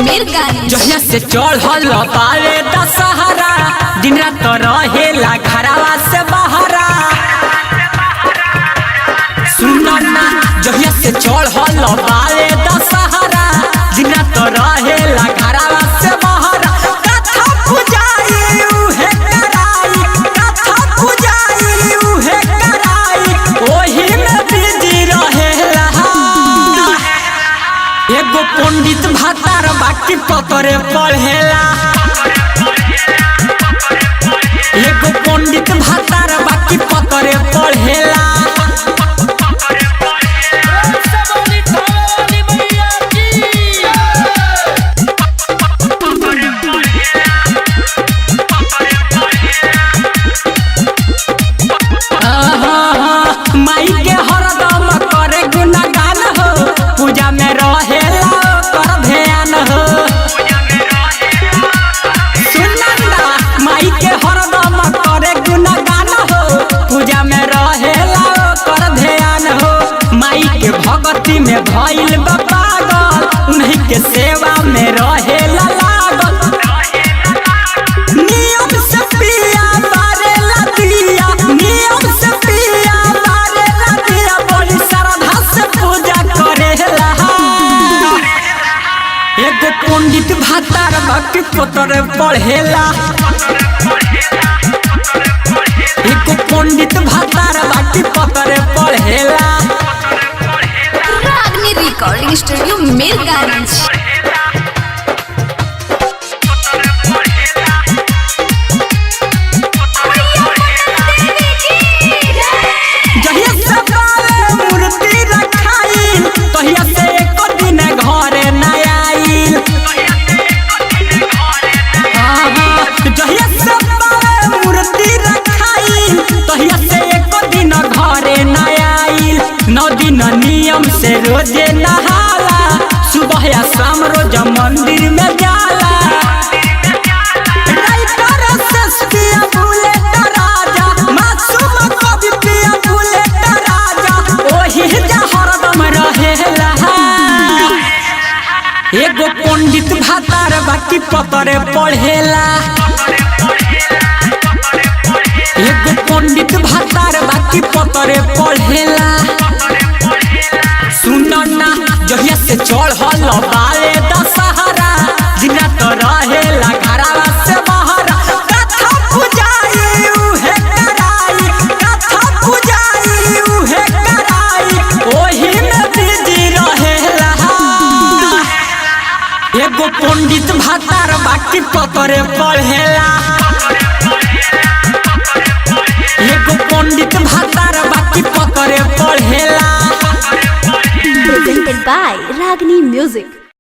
मीरगंज। जहिया से चढ़ल बारे दशहरा दिन रात रहेला घरवा से बहरा। सुनो ना जहिया से चढ़ल बारे दशहरा दिन रात रहेला घरवा से बहरा। कथा पूजाई उहे कराई, कथा पूजाई उहे कराई, ओही में बिजी रहेला। एगो पंडित भातार बाकी पतरे पढ़ेला, एगो पंडित भातार बाकी पतरे पढ़ेला। माई के हरदम करे गुणगान हो, पूजा में रहेला कर ध्यान हो। सुनंदा माई के हरदम करे गुणगान हो, पूजा में रहेला कर ध्यान हो। माई के भक्ति में भइल बा पागल, उन्हीं के सेवा में रहेला लागल। नियम से पिया बारेला दिया, नियम से पिया बारेला दिया, बड़ी श्रद्धा से पूजा करेला। एगो पंडित भातार बाकी पतरे पढ़ेला, एगो पंडित भातार बाकी पतरे पढ़ेला। रागनी रिकॉर्डिंग स्टूडियो मीरगंज। जहिया से बारे मूर्ति रखाई, तहिया से एको दिन घरे न आइल। जहिया से बारे मूर्ति रखाई, तहिया से एको दिन घरे न आइल। 9 दिन नियम से रोजे नहाला, सुबह या शाम रोज मंदिर में जाला। राइटर सस्तिया बुलेट राजा, मासूम कवि पिया बुलेट राजा, ओही जा हरदम रहेला। एगो पंडित भातार बाकी पतरे पढ़ेला, एगो पंडित भातार बाकी पतरे पढ़ेला। सुनो ना जहिया से चढ़ल बारे दशहरा दिन रात रहेला घरवा से बहरा। कथा पूजाई उहे कराई, कथा पूजाई उहे कराई, ओही में बिजी रहेला। एगो पंडित भातार बाकी पतरे पढ़ेला, एगो पंडित भातार बाकी पतरे पढ़ेला। Presented by Ragini Music।